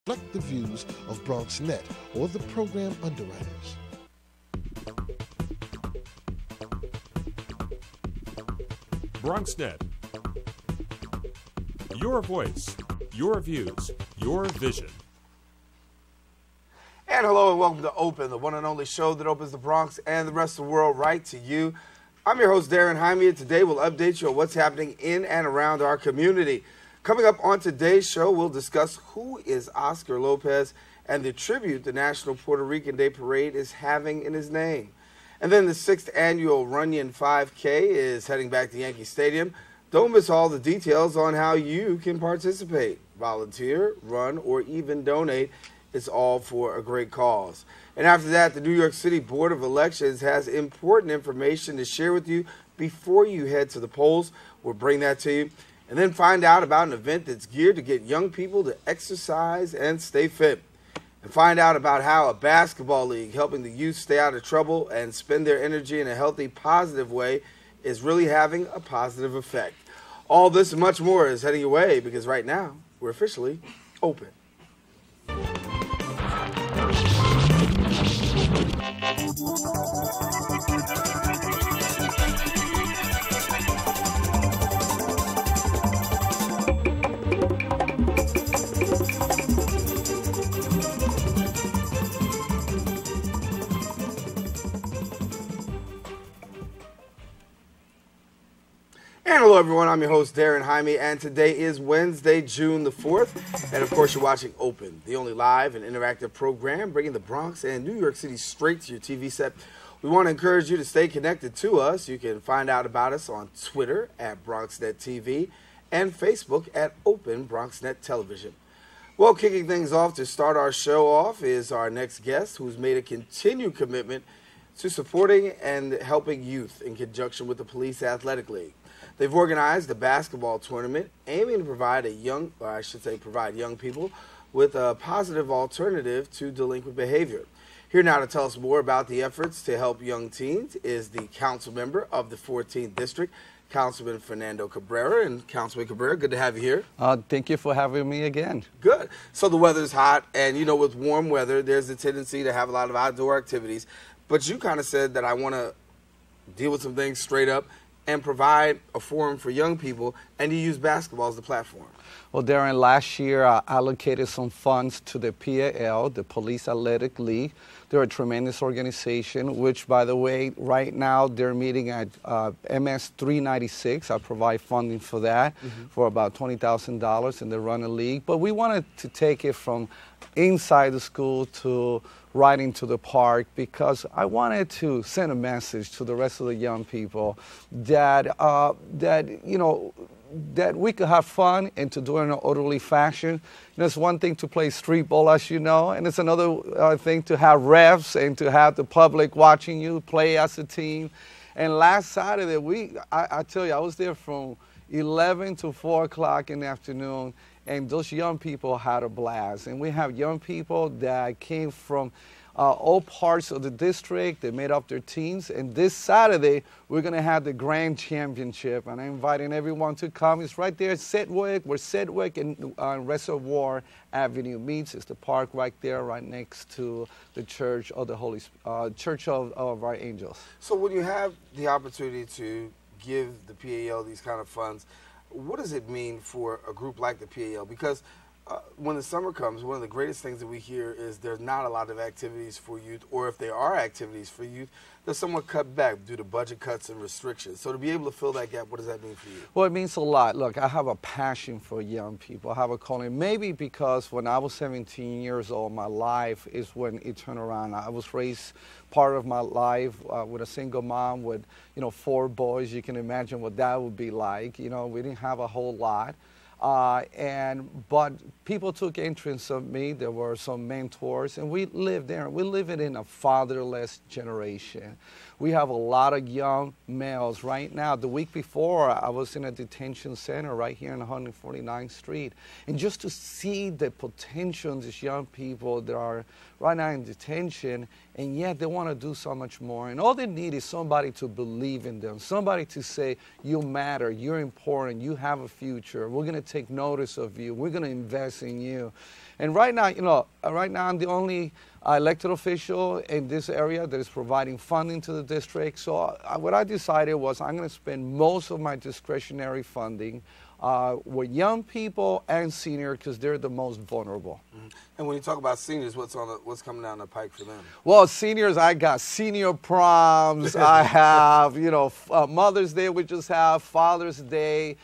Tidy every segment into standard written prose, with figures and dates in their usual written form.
reflect the views of BronxNet or the program underwriters. BronxNet. Your voice, your views, your vision. And hello and welcome to Open, the one and only show that opens the Bronx and the rest of the world right to you. I'm your host, Darren Jaime, and today we'll update you on what's happening in and around our community. Coming up on today's show, we'll discuss who is Oscar Lopez and the tribute the National Puerto Rican Day Parade is having in his name. And then the 6th annual Runyon 5K is heading back to Yankee Stadium. Don't miss all the details on how you can participate, volunteer, run, or even donate. It's all for a great cause. And after that, the New York City Board of Elections has important information to share with you before you head to the polls. We'll bring that to you. And then find out about an event that's geared to get young people to exercise and stay fit. And find out about how a basketball league helping the youth stay out of trouble and spend their energy in a healthy, positive way is really having a positive effect. All this and much more is heading your way because right now, we're officially open. And hello everyone, I'm your host Darren Jaime, and today is Wednesday, June the 4th, and of course you're watching Open, the only live and interactive program bringing the Bronx and New York City straight to your TV set. We want to encourage you to stay connected to us. You can find out about us on Twitter at BronxNet TV and Facebook at Open BronxNet Television. Well, kicking things off to start our show off is our next guest who's made a continued commitment to supporting and helping youth in conjunction with the Police Athletic League. They've organized a basketball tournament aiming to provide provide young people with a positive alternative to delinquent behavior. Here now to tell us more about the efforts to help young teens is the council member of the 14th District, Councilman Fernando Cabrera. And Councilman Cabrera, good to have you here. Thank you for having me again. Good. So the weather's hot, and you know, with warm weather, there's a tendency to have a lot of outdoor activities. But you kind of said that I want to deal with some things straight up and provide a forum for young people, and you use basketball as the platform. Well, Darren, last year I allocated some funds to the PAL, the Police Athletic League. They're a tremendous organization, which, by the way, right now they're meeting at MS 396. I provide funding for that for about $20,000, and they run a league. But we wanted to take it from inside the school to right into the park because I wanted to send a message to the rest of the young people that that we could have fun and to do it in an orderly fashion. It's one thing to play street ball, as you know, and it's another thing to have refs and to have the public watching you play as a team. And last Saturday, I tell you, I was there from 11 to 4 o'clock in the afternoon, and those young people had a blast. And we have young people that came from all parts of the district. They made up their teams. And this Saturday, we're going to have the grand championship. And I'm inviting everyone to come. It's right there at Sedgwick, where Sedgwick and Reservoir Avenue meets. It's the park right there, right next to the Church of the Church of our Angels. So when you have the opportunity to give the PAL these kind of funds, what does it mean for a group like the PAL? Because when the summer comes, one of the greatest things that we hear is there's not a lot of activities for youth, or if there are activities for youth, they're somewhat cut back due to budget cuts and restrictions. So to be able to fill that gap, what does that mean for you? Well, it means a lot. Look, I have a passion for young people. I have a calling. Maybe because when I was 17 years old, my life is when it turned around. I was raised part of my life with a single mom with, 4 boys. You can imagine what that would be like. We didn't have a whole lot. But people took interest in me. There were some mentors, and we lived there. We live in a fatherless generation. We have a lot of young males right now. The week before, I was in a detention center right here on 149th Street. And just to see the potential in these young people that are right now in detention, and yet they want to do so much more. And all they need is somebody to believe in them, somebody to say, you matter, you're important, you have a future, we're going to take notice of you, we're going to invest in you. And right now, right now I'm the only elected official in this area that is providing funding to the district. So what I decided was I'm going to spend most of my discretionary funding with young people and seniors because they're the most vulnerable. Mm-hmm. And when you talk about seniors, what's coming down the pike for them? Well, seniors, I got senior proms. I have, Mother's Day we just have, Father's Day.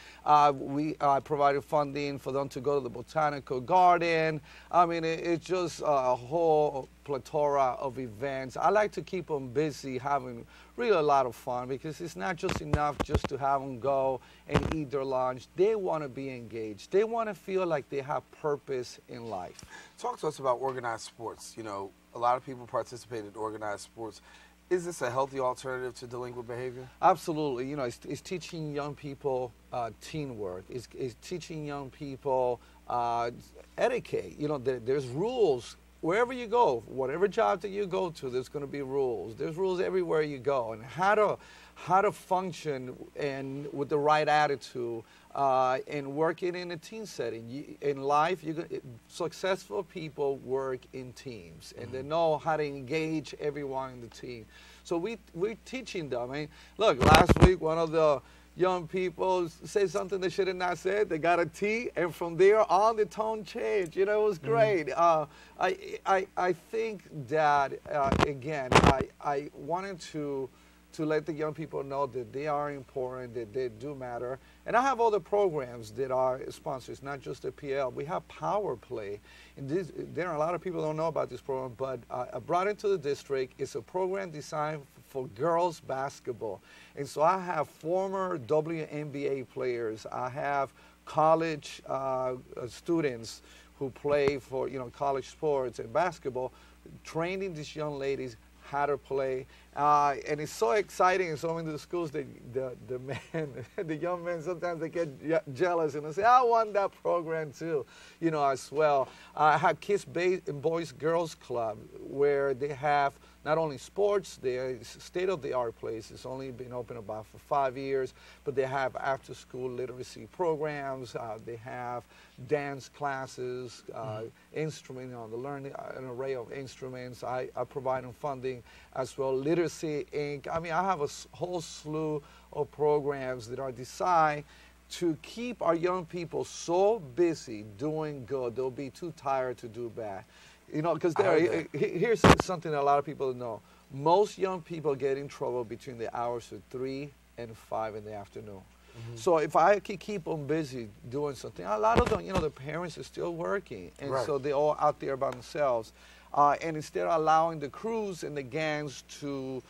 We provided funding for them to go to the botanical garden. I mean, it's just a whole plethora of events. I like to keep them busy, having really a lot of fun, because it's not just enough just to have them go and eat their lunch. They want to be engaged. They want to feel like they have purpose in life. Talk to us about organized sports. A lot of people participate in organized sports. Is this a healthy alternative to delinquent behavior? Absolutely. It's teaching young people teamwork. It's teaching young people etiquette. There's rules. Wherever you go, whatever job that you go to, there's going to be rules. There's rules everywhere you go, and how to function and with the right attitude and working in a team setting. In life, successful people work in teams, and they know how to engage everyone in the team. So we're teaching them. I mean, look, last week one of the young people said something they should have not said. They got a T, and from there on, the tone changed. It was great. I think that again, I wanted to let the young people know that they are important, that they do matter. And I have other programs that are sponsors, not just the PL. We have Power Play. And there are a lot of people who don't know about this program, but I brought it to the district. It's a program designed for girls basketball. And so I have former WNBA players. I have college students who play for college sports and basketball, training these young ladies how to play. And it's so exciting in so many of the schools that the young men, sometimes they get jealous and they say, I want that program too, as well. I have Kids and Boys Girls Club, where they have not only sports, they're state-of-the-art place. It's only been open about for 5 years, but they have after-school literacy programs. They have dance classes, instrument, they learn an array of instruments. I provide them funding as well. Literacy Inc. I mean, I have a whole slew of programs that are designed to keep our young people so busy doing good, they'll be too tired to do bad. Because here's something that a lot of people don't know. Most young people get in trouble between the hours of 3 and 5 in the afternoon. So if I could keep them busy doing something, a lot of them, the parents are still working, and so they're all out there by themselves. And instead of allowing the crews and the gangs to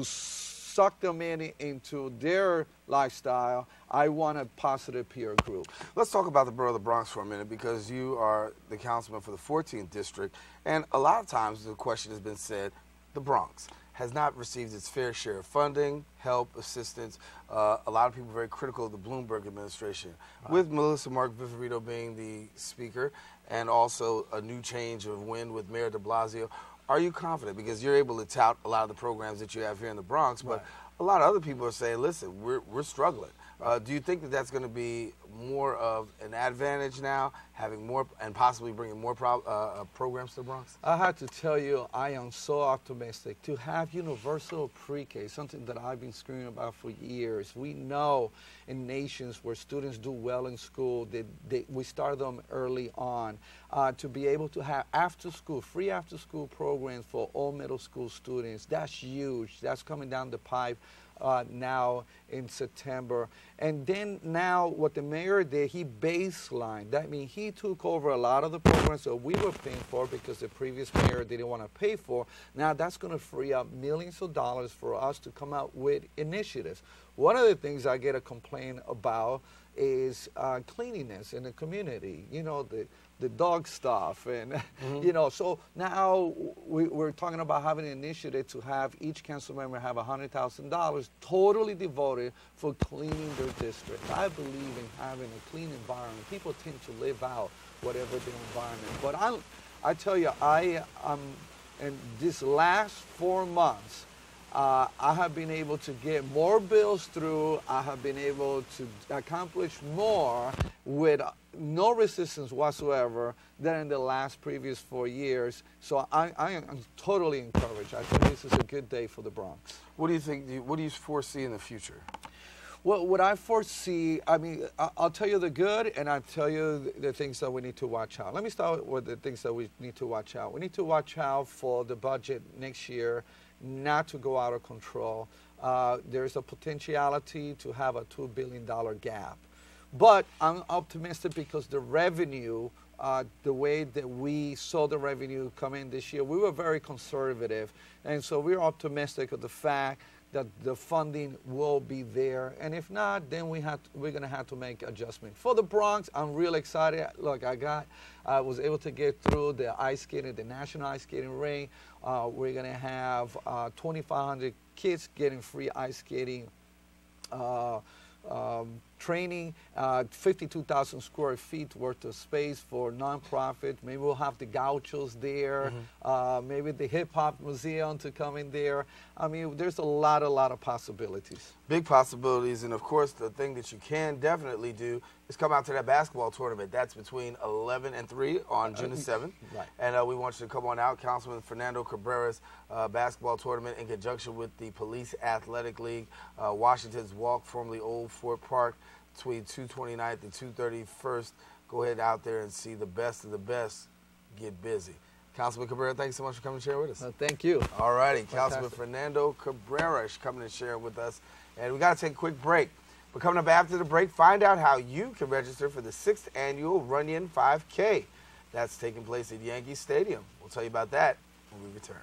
suck them into their lifestyle, I want a positive peer group. Let's talk about the borough of the Bronx for a minute, because you are the councilman for the 14th district, and a lot of times the question has been said, the Bronx has not received its fair share of funding, help, assistance. A lot of people are very critical of the Bloomberg administration. With Melissa Mark Viverito being the speaker, and also a new change of wind with Mayor de Blasio, are you confident? Because you're able to tout a lot of the programs that you have here in the Bronx, but a lot of other people are saying, listen, we're struggling. Do you think that that's going to be more of an advantage now, having more and possibly bringing more programs to the Bronx? I have to tell you, I am so optimistic. To have universal pre-K, something that I've been screaming about for years. We know in nations where students do well in school, we start them early on. To be able to have free after-school programs for all middle school students, that's huge. That's coming down the pipe now in September. And then now what the mayor did, he baselined. That means he took over a lot of the programs that we were paying for because the previous mayor didn't want to pay for. Now that's going to free up millions of dollars for us to come out with initiatives. One of the things I get a complaint about is cleanliness in the community. The dog stuff, and so now we're talking about having an initiative to have each council member have $100,000 totally devoted for cleaning their district. I believe in having a clean environment. People tend to live out whatever their environment. But I tell you, in this last 4 months, I have been able to get more bills through. I have been able to accomplish more with no resistance whatsoever than in the last previous 4 years. So I am totally encouraged. I think this is a good day for the Bronx. What do you think? What do you foresee in the future? Well, what I foresee, I mean, I'll tell you the good, and I'll tell you the things that we need to watch out. Let me start with the things that we need to watch out. We need to watch out for the budget next year not to go out of control. There's a potentiality to have a $2 billion gap. But I'm optimistic because the revenue, the way that we saw the revenue come in this year, we were very conservative. And so we're optimistic of the fact that the funding will be there. And if not, then we're going to have to make adjustment. For the Bronx, I'm real excited. Look, I was able to get through the ice skating, the National Ice Skating Ring. We're going to have 2,500 kids getting free ice skating training, 52,000 square feet worth of space for nonprofit. Maybe we'll have the gauchos there, maybe the hip hop museum to come in there. I mean, there's a lot of possibilities. Big possibilities, and of course, the thing that you can definitely do is come out to that basketball tournament. That's between 11 and 3 on June the 7th. Right. And we want you to come on out. Councilman Fernando Cabrera's basketball tournament in conjunction with the Police Athletic League, Washington's Walk, formerly Old Fort Park, between 229th and 231st. Go ahead out there and see the best of the best get busy. Councilman Cabrera, thanks so much for coming and sharing with us. Thank you. All righty. Councilman Fernando Cabrera is coming and sharing with us. And we got to take a quick break. But coming up after the break, find out how you can register for the 6th annual Runyon 5K. That's taking place at Yankee Stadium. We'll tell you about that when we return.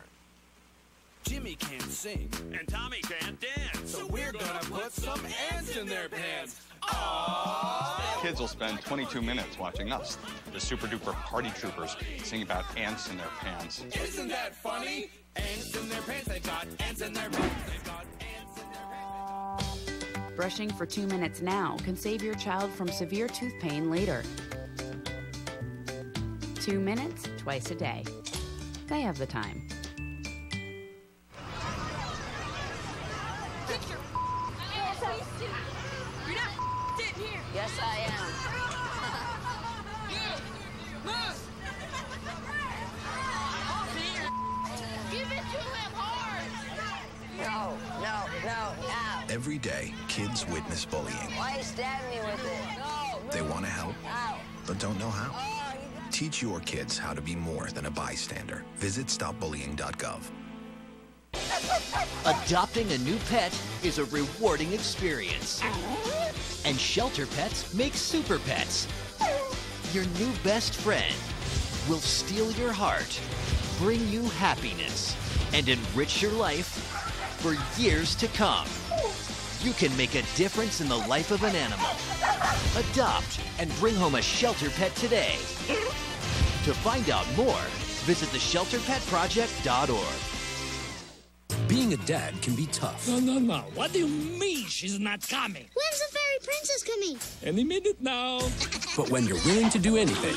Jimmy can't sing, And Tommy can't dance. so we're gonna put some ants in their pants. Aww. Kids will spend 22 minutes watching us, the super duper party troopers, sing about ants in their pants. Isn't that funny? Ants in their pants, they've got ants in their pants, they've got ants in their pants. Brushing for 2 minutes now can save your child from severe tooth pain later. 2 minutes, twice a day. They have the time. Get your ass out. You're not sitting here. Yes, I am. Move. Give it to him hard. No. Every day, kids witness bullying. Why are you stabbing me with it? No. They want to help, Ow. but don't know how. Oh, Teach your kids how to be more than a bystander. Visit stopbullying.gov. Adopting a new pet is a rewarding experience. And Shelter Pets makes super pets. Your new best friend will steal your heart, bring you happiness, and enrich your life for years to come. You can make a difference in the life of an animal. Adopt and bring home a Shelter Pet today. To find out more, visit theshelterpetproject.org. Being a dad can be tough. No. What do you mean she's not coming? When's the fairy princess coming? Any minute now. But when you're willing to do anything,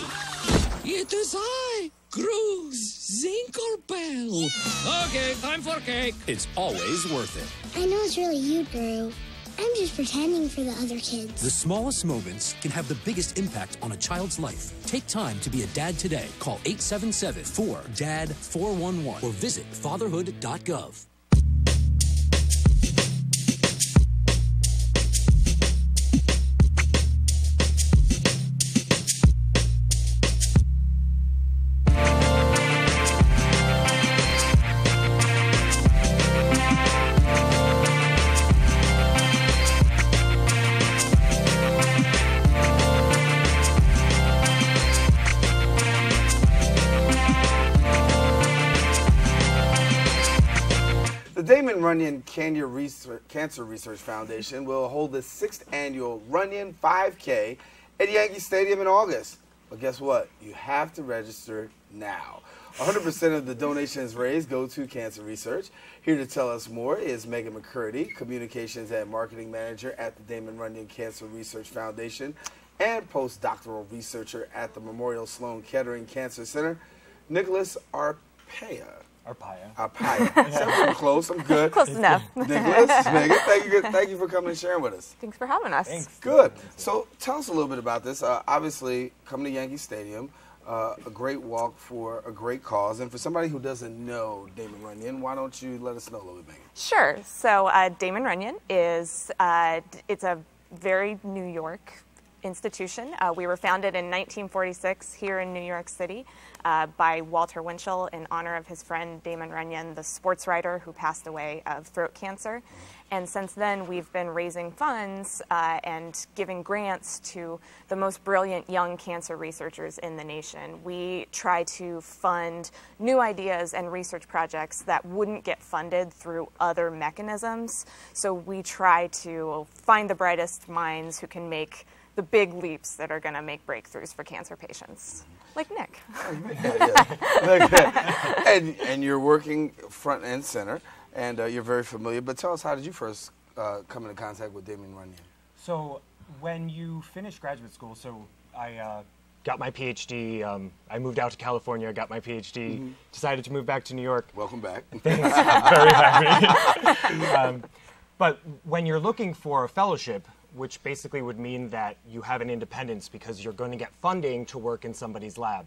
It is I, Cruz Zinkelpel. Okay, time for cake. it's always worth it. I know it's really you, Drew. I'm just pretending for the other kids. The smallest moments can have the biggest impact on a child's life. Take time to be a dad today. Call 877-4DAD-411 or visit fatherhood.gov. The Damon Runyon Cancer Research Foundation will hold the 6th annual Runyon 5K at Yankee Stadium in August. But guess what? You have to register now. 100% of the donations raised go to cancer research. Here to tell us more is Megan McCurdy, Communications and Marketing Manager at the Damon Runyon Cancer Research Foundation and postdoctoral researcher at the Memorial Sloan Kettering Cancer Center, Nicholas Arpaia. Arpaia. Arpaia. Sounds close. I'm good. Close enough. Nicholas, Megan, thank you for coming and sharing with us. Thanks for having us. Thanks. Good. So tell us a little bit about this. Obviously, coming to Yankee Stadium, a great walk for a great cause. And for somebody who doesn't know Damon Runyon, why don't you let us know a little bit, Megan? Sure. So Damon Runyon is, it's a very New York institution. We were founded in 1946 here in New York City by Walter Winchell in honor of his friend Damon Runyon, the sports writer who passed away of throat cancer. And since then, we've been raising funds and giving grants to the most brilliant young cancer researchers in the nation. We try to fund new ideas and research projects that wouldn't get funded through other mechanisms. So we try to find the brightest minds who can make the big leaps that are going to make breakthroughs for cancer patients, like Nick. And you're working front and center, and you're very familiar. But tell us, how did you first come into contact with Damon Runyon? So when you finish graduate school, so I got my PhD. I moved out to California, got my PhD, decided to move back to New York. Welcome back. Thanks. I'm very happy. But when you're looking for a fellowship, which basically would mean that you have an independence because you're going to get funding to work in somebody's lab.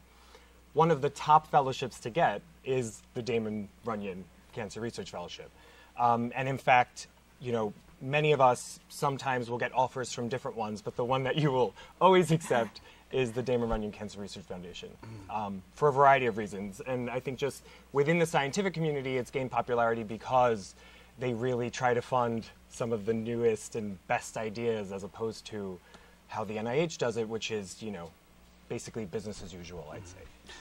One of the top fellowships to get is the Damon Runyon Cancer Research Fellowship. And in fact, you know, many of us sometimes will get offers from different ones, but the one that you will always accept is the Damon Runyon Cancer Research Foundation, for a variety of reasons. And I think just within the scientific community, it's gained popularity because they really try to fund some of the newest and best ideas as opposed to how the NIH does it, which is, you know, basically business as usual, I'd say.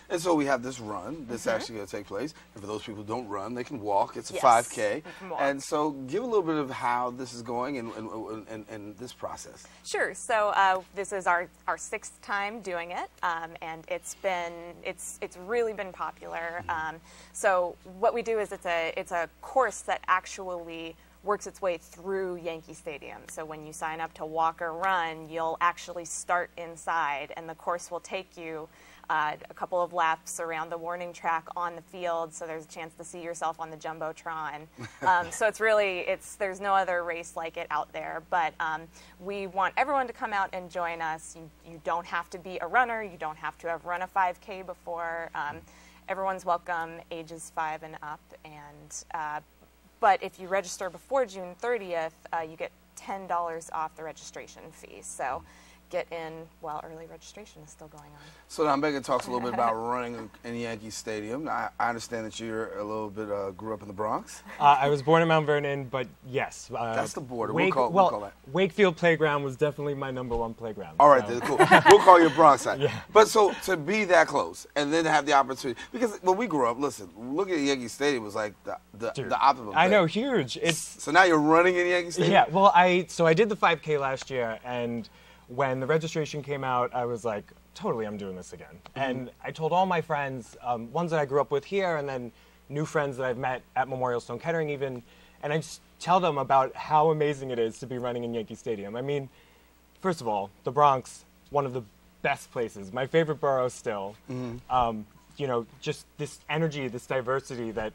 And so we have this run that's actually going to take place. And for those people who don't run, they can walk. It's a 5K. And so give a little bit of how this is going and this process. Sure. So this is our sixth time doing it, and it's really been popular. So what we do is it's a course that actually works its way through Yankee Stadium. So when you sign up to walk or run, you'll actually start inside, and the course will take you a couple of laps around the warning track on the field, so there's a chance to see yourself on the Jumbotron. So it's really, there's no other race like it out there, but we want everyone to come out and join us. You don't have to be a runner, you don't have to have run a 5K before. Everyone's welcome, ages 5 and up, and but if you register before June 30th, you get $10 off the registration fee. So get in while early registration is still going on. So now Megan talks a little bit about running in Yankee Stadium. I understand that you're a little bit, grew up in the Bronx. I was born in Mount Vernon, but yes. That's the border. We'll call that. Wakefield Playground was definitely my #1 playground. All right, then, cool. We'll call you Bronx side. Yeah. But so to be that close and then to have the opportunity, because when we grew up, listen, looking at Yankee Stadium was like the optimum. I know, huge. So now you're running in Yankee Stadium? Yeah, well, I did the 5K last year, and when the registration came out, I was like, totally, I'm doing this again. And I told all my friends, ones that I grew up with here, and then new friends that I've met at Memorial Sloan Kettering even, and I just tell them about how amazing it is to be running in Yankee Stadium. I mean, first of all, the Bronx, one of the best places, my favorite borough still. You know, just this energy, this diversity that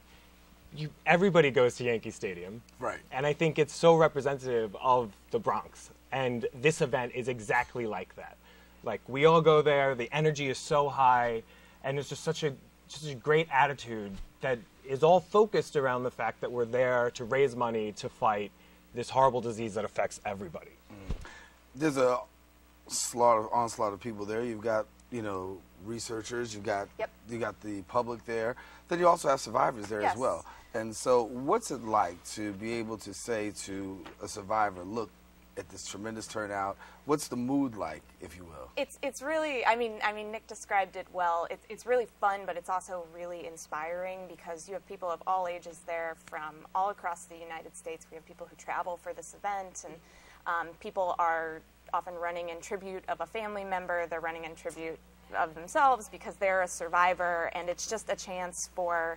everybody goes to Yankee Stadium. Right. And I think it's so representative of the Bronx. And this event is exactly like that. Like, we all go there, the energy is so high, and it's just such a great attitude that is all focused around the fact that we're there to raise money to fight this horrible disease that affects everybody. There's a onslaught of people there. You've got, you know, researchers, you got the public there. Then you also have survivors there as well. And so what's it like to be able to say to a survivor, look, at this tremendous turnout, what's the mood like, if you will? It's really, I mean Nick described it well. It's really fun, but it's also really inspiring because you have people of all ages there from all across the United States. We have people who travel for this event, and people are often running in tribute of a family member. They're running in tribute of themselves because they're a survivor, and it's just a chance for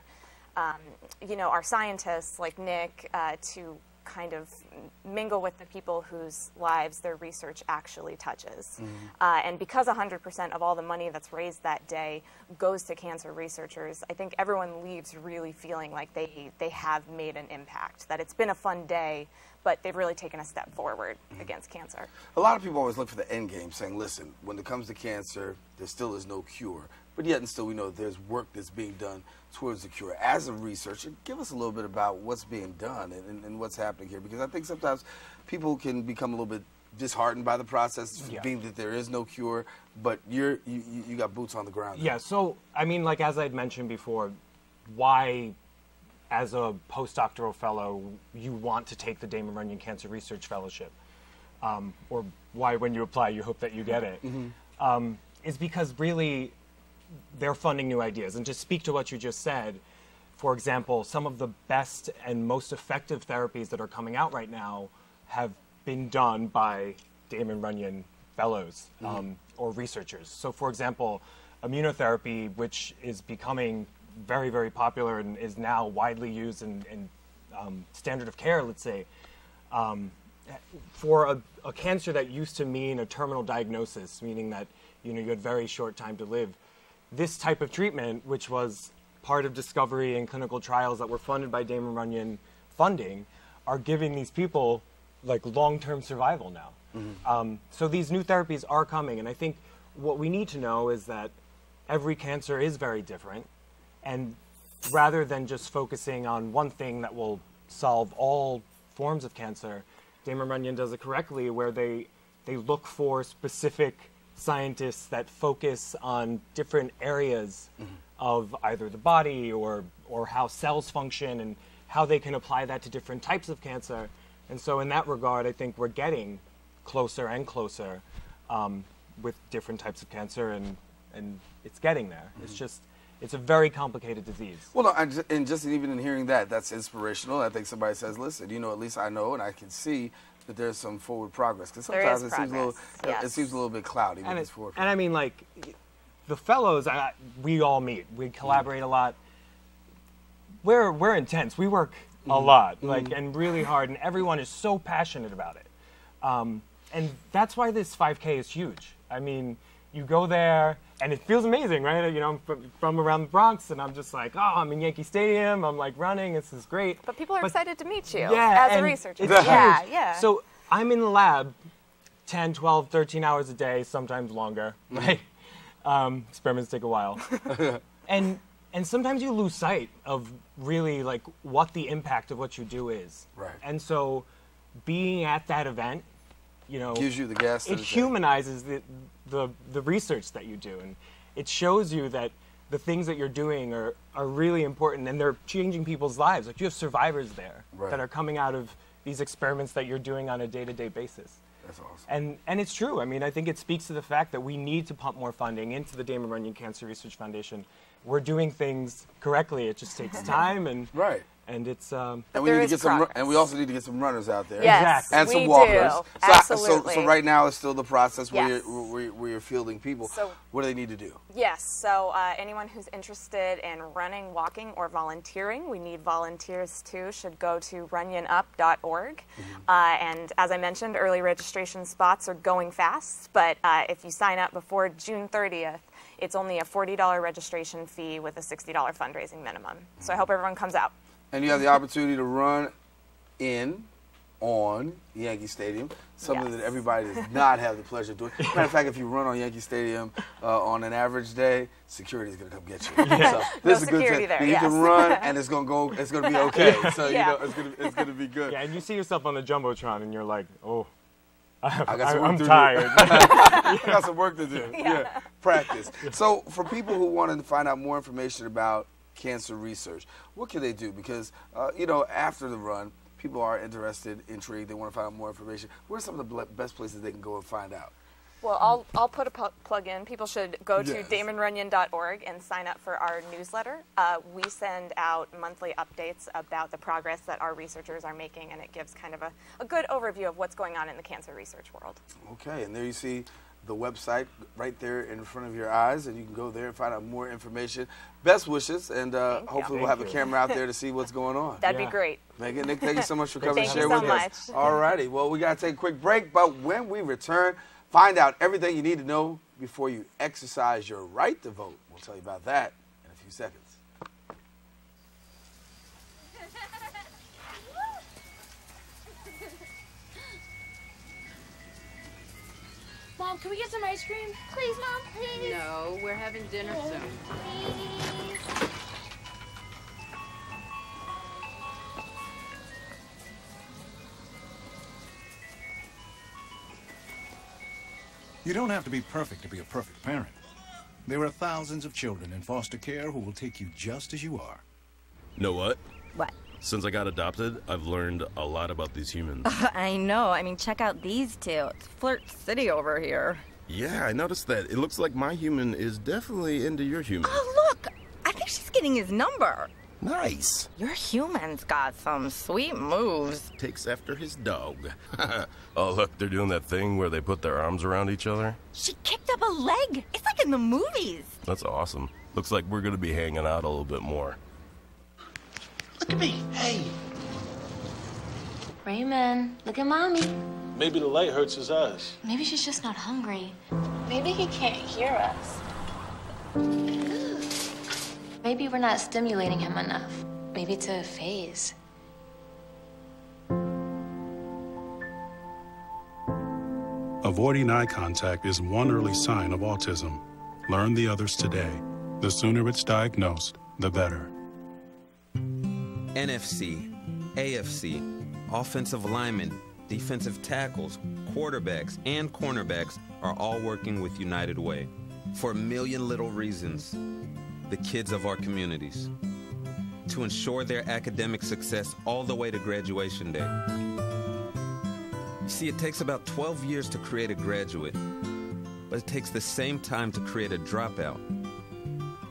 you know, our scientists like Nick to kind of mingle with the people whose lives their research actually touches. And because 100% of all the money that's raised that day goes to cancer researchers, I think everyone leaves really feeling like they have made an impact, that it's been a fun day, but they've really taken a step forward against cancer. A lot of people always look for the end game, saying, listen, when it comes to cancer, there still is no cure. But yet and still we know that there's work that's being done towards the cure. As a researcher, give us a little bit about what's being done and what's happening here, because I think sometimes people can become a little bit disheartened by the process, being that there is no cure, but you got boots on the ground. Yeah, so, I mean, like as I'd mentioned before, why, as a postdoctoral fellow, you want to take the Damon Runyon Cancer Research Fellowship, or why when you apply you hope that you get it, is because really they're funding new ideas. And to speak to what you just said, for example, some of the best and most effective therapies that are coming out right now have been done by Damon Runyon fellows or researchers. So for example, immunotherapy, which is becoming very, very popular and is now widely used in standard of care, let's say, for a cancer that used to mean a terminal diagnosis, meaning that you had very short time to live. This type of treatment, which was part of discovery and clinical trials that were funded by Damon Runyon funding, are giving these people like long-term survival now. So these new therapies are coming, and I think what we need to know is that every cancer is very different, and rather than just focusing on one thing that will solve all forms of cancer, Damon Runyon does it correctly, where they look for specific scientists that focus on different areas of either the body or how cells function and how they can apply that to different types of cancer. And so in that regard, I think we're getting closer and closer with different types of cancer, and it's getting there. It's a very complicated disease. Well, no, and just even in hearing that, that's inspirational. I think somebody says, listen, at least I know and I can see that there's some forward progress. Because sometimes it seems a little bit cloudy. And I mean, like, the fellows we all meet. We collaborate a lot. We're intense. We work a lot, and really hard, and everyone is so passionate about it. And that's why this 5K is huge. I mean, you go there, and it feels amazing, right? I'm from around the Bronx, and I'm just like, oh, I'm in Yankee Stadium. I'm like running. This is great. But people are excited to meet you as a researcher. Yeah. So I'm in the lab 10, 12, 13 hours a day, sometimes longer. Right? Experiments take a while. And sometimes you lose sight of really like what the impact of what you do is. Right. And so being at that event, gives you the gas. It humanizes the research that you do, and it shows you that the things that you're doing are really important, and they're changing people's lives. Like, you have survivors there that are coming out of these experiments that you're doing on a day-to-day basis. That's awesome. And it's true. I mean, I think it speaks to the fact that we need to pump more funding into the Damon Runyon Cancer Research Foundation. We're doing things correctly. It just takes time, and and it's and we need to get and we also need to get some runners out there. Yes, and some we walkers. do. Absolutely. So right now it's still the process where you're fielding people. So what do they need to do? Yes. So anyone who's interested in running, walking, or volunteering, we need volunteers too. Should go to runyonup.org. And as I mentioned, early registration spots are going fast. But if you sign up before June 30th, it's only a $40 registration fee with a $60 fundraising minimum. So I hope everyone comes out. And you have the opportunity to run on Yankee Stadium, something that everybody does not have the pleasure of doing. Matter of fact, if you run on Yankee Stadium on an average day, security is going to come get you. So this is a good thing. You can run, and it's going to be okay. So it's going to be good. Yeah, and you see yourself on the jumbotron, and you're like, oh. I'm tired. I got some work to do. Practice. So for people who want to find out more information about cancer research, what can they do? Because after the run, people are interested, intrigued, they want to find out more information. What are some of the best places they can go and find out? Well, I'll put a plug in. People should go to damonrunyon.org and sign up for our newsletter. We send out monthly updates about the progress that our researchers are making, and it gives kind of a good overview of what's going on in the cancer research world. Okay, and there you see the website right there in front of your eyes, and you can go there and find out more information. Best wishes, and hopefully we'll have a camera out there to see what's going on. That'd be great. Megan, Nick, thank you so much for coming and Thank sharing you with so us. much. All righty. Well, we got to take a quick break, but when we return, find out everything you need to know before you exercise your right to vote. We'll tell you about that in a few seconds. Mom, can we get some ice cream? Please, Mom, please. No, we're having dinner soon. Please. You don't have to be perfect to be a perfect parent. There are thousands of children in foster care who will take you just as you are. Know what? What? Since I got adopted, I've learned a lot about these humans. I know. I mean, check out these two. It's Flirt City over here. Yeah, I noticed that. It looks like my human is definitely into your human. Oh, look! I think she's getting his number. Nice. Your human's got some sweet moves. Takes after his dog. Oh, look, they're doing that thing where they put their arms around each other. She kicked up a leg. It's like in the movies. That's awesome. Looks like we're going to be hanging out a little bit more. Look at me. Hey. Raymond, look at Mommy. Maybe the light hurts his eyes. Maybe she's just not hungry. Maybe he can't hear us. Maybe we're not stimulating him enough. Maybe it's a phase. Avoiding eye contact is one early sign of autism. Learn the others today. The sooner it's diagnosed, the better. NFC, AFC, offensive linemen, defensive tackles, quarterbacks, and cornerbacks are all working with United Way for a million little reasons. The kids of our communities, to ensure their academic success all the way to graduation day. You see, it takes about 12 years to create a graduate, but it takes the same time to create a dropout.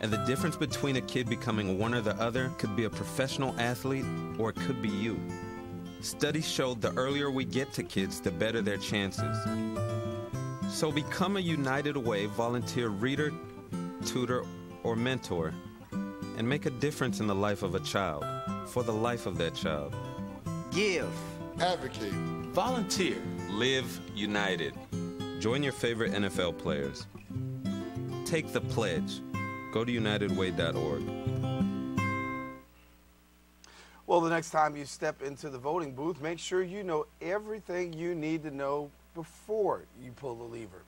And the difference between a kid becoming one or the other could be a professional athlete, or it could be you. Studies show the earlier we get to kids, the better their chances. So become a United Way volunteer reader, tutor, or mentor, and make a difference in the life of a child, for the life of that child. Give. Advocate. Volunteer. Live united. Join your favorite NFL players. Take the pledge. Go to unitedway.org. Well, the next time you step into the voting booth, make sure you know everything you need to know before you pull the lever.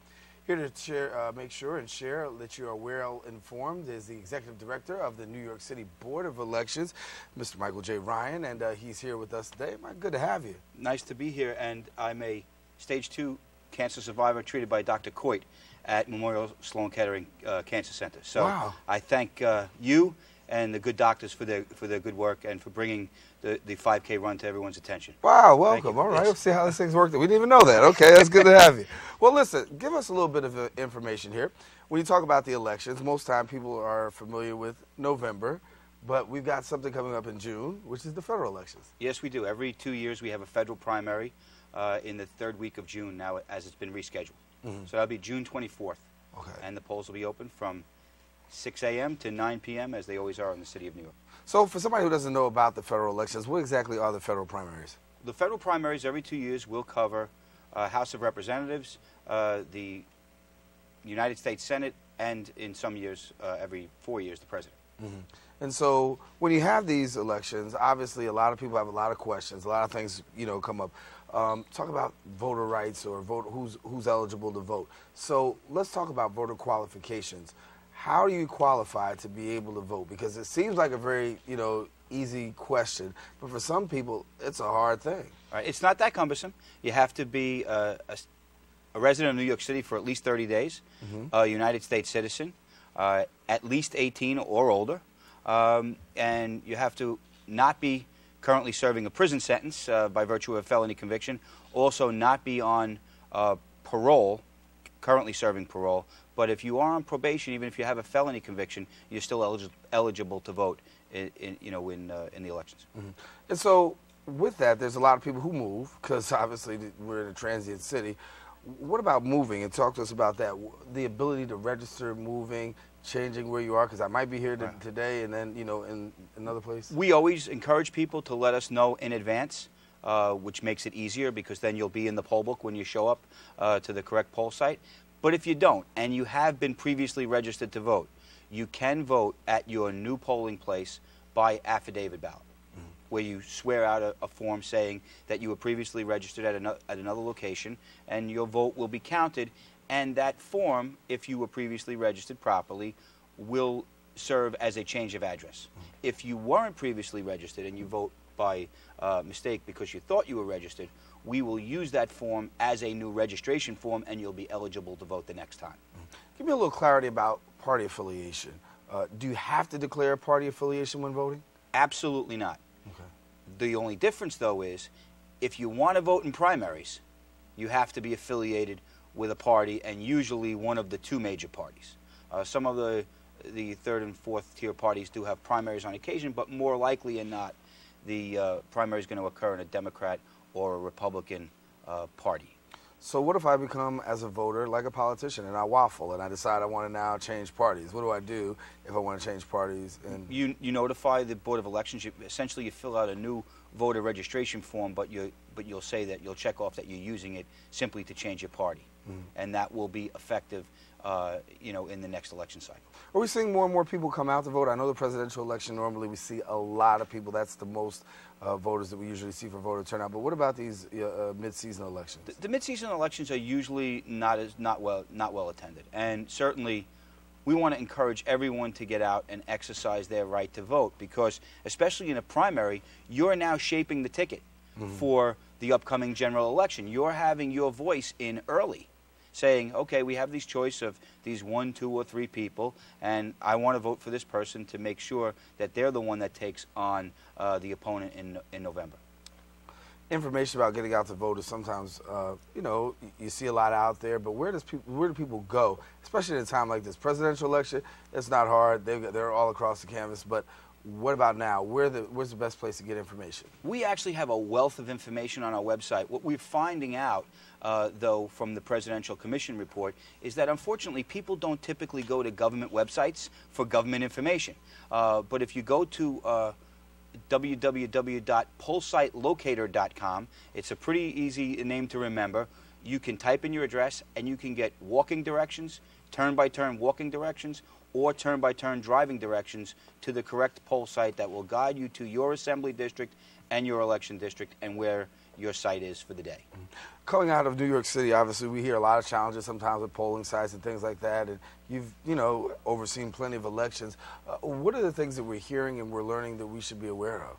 Here to share, make sure and share that you are well informed is the Executive Director of the New York City Board of Elections, Mr. Michael J. Ryan, and he's here with us today. Mike, good to have you. Nice to be here, and I'm a stage 2 cancer survivor treated by Dr. Coit at Memorial Sloan Kettering Cancer Center. So wow. I thank you and the good doctors for their good work and for bringing the 5K run to everyone's attention. Wow, welcome. All right, let's see how this thing's working. We didn't even know that. Okay, that's good to have you. Well, listen, give us a little bit of information here. When you talk about the elections, most time people are familiar with November, but we've got something coming up in June, which is the federal elections. Yes, we do. Every 2 years we have a federal primary in the third week of June now, as it's been rescheduled. Mm-hmm. So that'll be June 24th. Okay. And the polls will be open from 6 a.m. to 9 p.m. as they always are in the city of New York. So for somebody who doesn't know about the federal elections, what exactly are the federal primaries? The federal primaries every 2 years will cover House of Representatives, the United States Senate, and in some years, every 4 years, the president. Mm-hmm. And so when you have these elections, obviously a lot of people have a lot of questions, a lot of things, come up. Talk about voter rights or who's eligible to vote. So let's talk about voter qualifications. How do you qualify to be able to vote? Because it seems like a very, easy question, but for some people, it's a hard thing. Right. It's not that cumbersome. You have to be a resident of New York City for at least 30 days, a United States citizen, at least 18 or older, and you have to not be currently serving a prison sentence by virtue of a felony conviction, also not be on parole, currently serving parole, but if you are on probation, even if you have a felony conviction, you're still eligible to vote in the elections. Mm-hmm. And so with that, there's a lot of people who move, because obviously we're in a transient city. What about moving? And talk to us about that. The ability to register moving, changing where you are, because I might be here today and then, in another place. We always encourage people to let us know in advance, which makes it easier because then you'll be in the poll book when you show up to the correct poll site. But if you don't, and you have been previously registered to vote, you can vote at your new polling place by affidavit ballot, where you swear out a form saying that you were previously registered at another location, and your vote will be counted. And that form, if you were previously registered properly, will serve as a change of address. If you weren't previously registered and you vote by mistake because you thought you were registered, we will use that form as a new registration form, and you'll be eligible to vote the next time. Give me a little clarity about party affiliation. Do you have to declare party affiliation when voting? Absolutely not. Okay. The only difference, though, is if you want to vote in primaries, you have to be affiliated with a party, and usually one of the two major parties. Some of the third and fourth tier parties do have primaries on occasion, but more likely than not, the primary is going to occur in a Democrat or a Republican party. So what if I become, as a voter, like a politician, and I waffle, and I decide I want to now change parties? What do I do if I want to change parties? And you notify the Board of Elections. Essentially, you fill out a new voter registration form, but you'll say that you'll check off that you're using it simply to change your party, and that will be effective, in the next election cycle. Are we seeing more and more people come out to vote? I know the presidential election, normally we see a lot of people. That's the most voters that we usually see for voter turnout. But what about these mid-season elections? The mid-season elections are usually not well attended, and certainly we want to encourage everyone to get out and exercise their right to vote, because especially in a primary, you're now shaping the ticket for the upcoming general election. You're having your voice in early, saying, okay, we have this choice of these 1, 2, or 3 people, and I want to vote for this person to make sure that they're the one that takes on the opponent in November. Information about getting out to vote is sometimes, you see a lot out there, but where do people go, especially in a time like this? Presidential election, it's not hard. They're all across the canvas, but what about now? Where's the best place to get information? We actually have a wealth of information on our website. What we're finding out, though, from the Presidential Commission report, is that unfortunately people don't typically go to government websites for government information. But if you go to www.pollsitelocator.com, it's a pretty easy name to remember. You can type in your address and you can get walking directions, turn-by-turn walking directions, or turn-by-turn driving directions to the correct poll site that will guide you to your assembly district and your election district and where your site is for the day. Coming out of New York City, obviously, we hear a lot of challenges sometimes with polling sites and things like that, and you've, overseen plenty of elections. What are the things that we're hearing and we're learning that we should be aware of?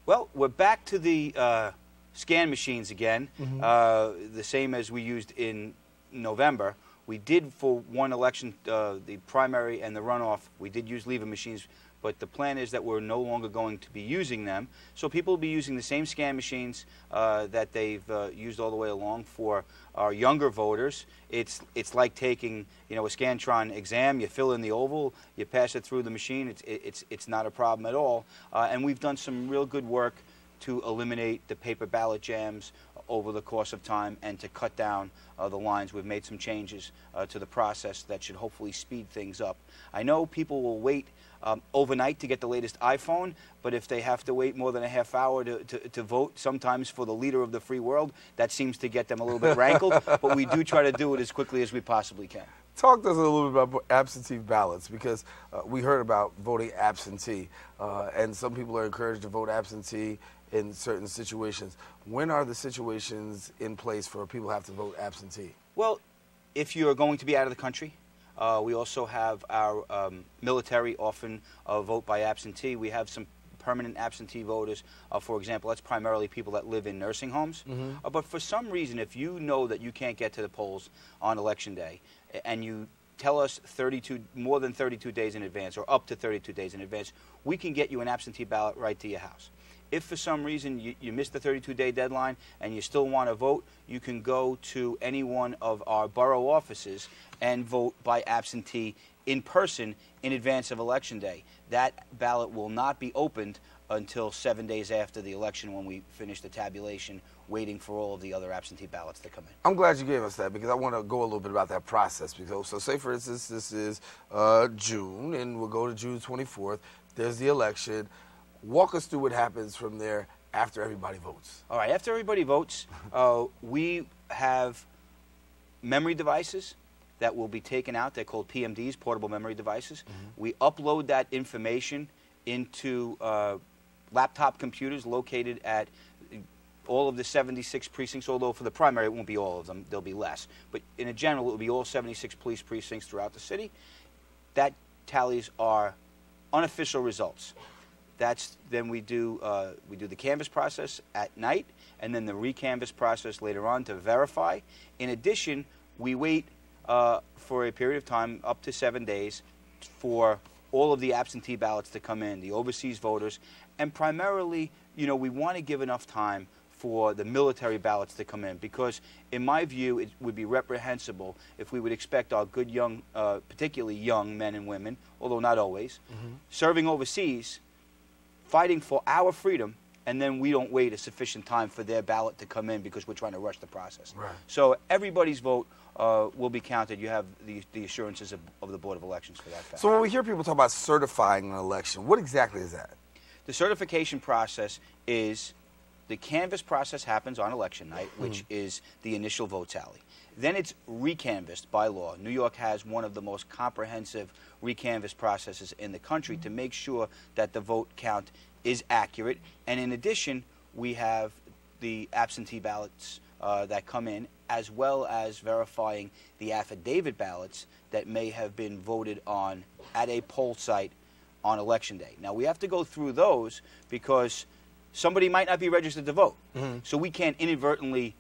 Well, we're back to the scan machines again, the same as we used in November. We did, for one election, the primary and the runoff, we did use lever machines, but the plan is that we're no longer going to be using them. So people will be using the same scan machines that they've used all the way along. For our younger voters, it's like taking, a Scantron exam. You fill in the oval, you pass it through the machine. It's not a problem at all. And we've done some real good work to eliminate the paper ballot jams over the course of time and to cut down the lines. We've made some changes to the process that should hopefully speed things up. I know people will wait overnight to get the latest iPhone, but if they have to wait more than a half hour to vote, sometimes for the leader of the free world, that seems to get them a little bit rankled, but we do try to do it as quickly as we possibly can. Talk to us a little bit about absentee ballots, because we heard about voting absentee, and some people are encouraged to vote absentee in certain situations. When are the situations in place for people who have to vote absentee? Well, if you're going to be out of the country, we also have our military often vote by absentee. We have some permanent absentee voters. For example, that's primarily people that live in nursing homes. But for some reason, if you know that you can't get to the polls on Election Day, and you tell us more than 32 days in advance, or up to 32 days in advance, we can get you an absentee ballot right to your house. If for some reason you missed the 32-day deadline and you still want to vote, you can go to any one of our borough offices and vote by absentee in person in advance of Election Day. That ballot will not be opened until 7 days after the election when we finish the tabulation, waiting for all of the other absentee ballots to come in. I'm glad you gave us that because I want to go a little bit about that process. Because, so say, for instance, this is June, and we'll go to June 24th. There's the election. Walk us through what happens from there after everybody votes. All right, after everybody votes, we have memory devices that will be taken out. They're called PMDs, portable memory devices. We upload that information into laptop computers located at all of the 76 precincts, although for the primary it won't be all of them, there'll be less. But in a general, it will be all 76 police precincts throughout the city. That tallies our unofficial results. Then we do the canvass process at night, and then the recanvass process later on to verify. In addition, we wait for a period of time, up to 7 days, for all of the absentee ballots to come in, the overseas voters, and primarily, we want to give enough time for the military ballots to come in, because in my view it would be reprehensible if we would expect our good young, particularly young men and women, although not always, serving overseas, fighting for our freedom, and then we don't wait a sufficient time for their ballot to come in because we're trying to rush the process. Right. So everybody's vote will be counted. You have the assurances of the Board of Elections for that fact. So when we hear people talk about certifying an election, what exactly is that? The certification process is the canvass process happens on election night, which is the initial vote tally. Then it's recanvassed by law. New York has one of the most comprehensive recanvass processes in the country to make sure that the vote count is accurate. And in addition, we have the absentee ballots that come in, as well as verifying the affidavit ballots that may have been voted on at a poll site on Election Day. Now, we have to go through those because somebody might not be registered to vote. So we can't inadvertently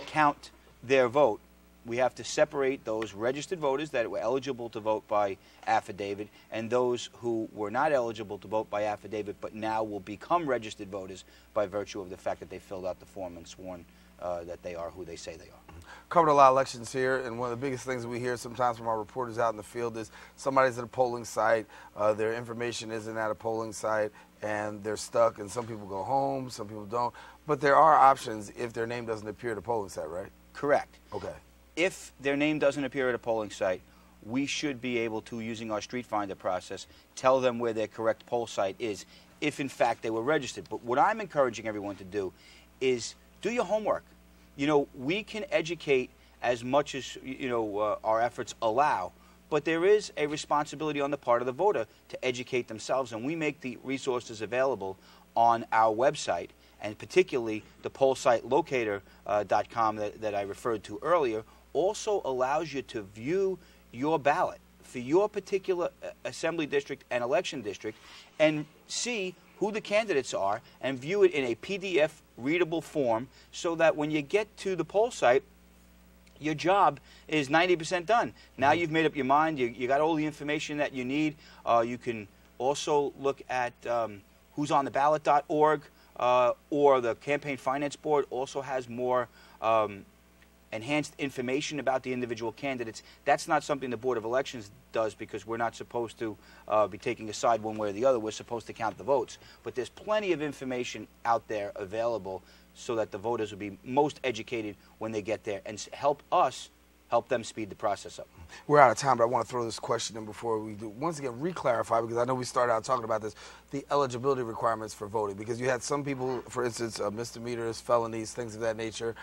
count their vote. We have to separate those registered voters that were eligible to vote by affidavit and those who were not eligible to vote by affidavit but now will become registered voters by virtue of the fact that they filled out the form and sworn that they are who they say they are. Covered a lot of elections here, and one of the biggest things we hear sometimes from our reporters out in the field is somebody's at a polling site, their information isn't at a polling site, and they're stuck, and some people go home, some people don't. But there are options if their name doesn't appear at a polling site, right? Correct. Okay. If their name doesn't appear at a polling site, we should be able to, using our Street Finder process, tell them where their correct poll site is, if in fact they were registered. But what I'm encouraging everyone to do is do your homework. We can educate as much as, our efforts allow, but there is a responsibility on the part of the voter to educate themselves, and we make the resources available on our website, and particularly the pollsitelocator.com that I referred to earlier also allows you to view your ballot for your particular assembly district and election district and see who the candidates are and view it in a PDF readable form so that when you get to the poll site, your job is 90% done. Now you've made up your mind, you got all the information that you need. You can also look at who's on the ballot.org or the Campaign Finance Board also has more enhanced information about the individual candidates. That's not something the Board of Elections does because we're not supposed to be taking a side one way or the other. We're supposed to count the votes. But there's plenty of information out there available so that the voters will be most educated when they get there and help them speed the process up. We're out of time, but I want to throw this question in before we do. Once again, re-clarify, because I know we started out talking about this, the eligibility requirements for voting. Because you had some people, for instance, misdemeanors, felonies, things of that nature,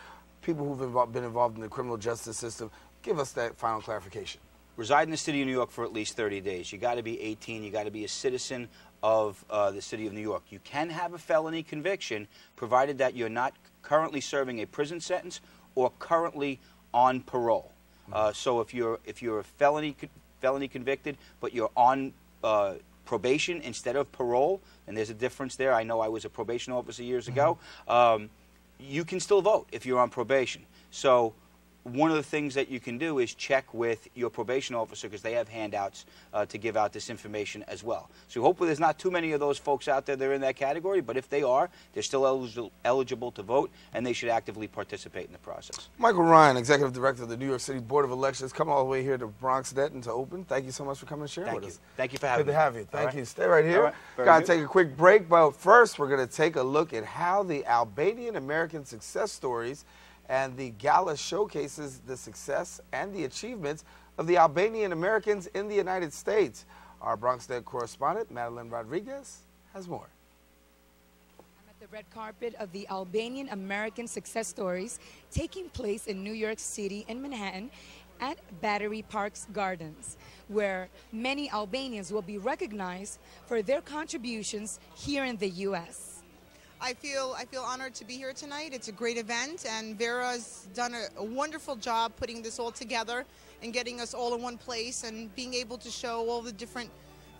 people who've been involved in the criminal justice system. Give us that final clarification. Reside in the city of New York for at least 30 days. You got to be 18. You got to be a citizen of the city of New York. You can have a felony conviction provided that you're not currently serving a prison sentence or currently on parole. So if you're a felony convicted but you're on probation instead of parole, and there's a difference there. I know I was a probation officer years ago. You can still vote if you're on probation. So one of the things that you can do is check with your probation officer, because they have handouts to give out this information as well. So hopefully there's not too many of those folks out there that are in that category, but if they are, they're still eligible to vote, and they should actively participate in the process. Michael Ryan, Executive Director of the New York City Board of Elections, come all the way here to BronxNet and to Open. Thank you so much for coming and sharing with us. Thank you for having me. Good to have you. Thank you. Stay right All here. right. Got to take a quick break, but first we're going to take a look at how the Albanian American success stories and the gala showcases the success and the achievements of the Albanian Americans in the United States. Our BronxNet correspondent, Madeline Rodriguez, has more. I'm at the red carpet of the Albanian American success stories taking place in New York City and Manhattan at Battery Park's Gardens, where many Albanians will be recognized for their contributions here in the U.S. I feel honored to be here tonight. It's a great event, and Vera's done a wonderful job putting this all together and getting us all in one place and being able to show all the different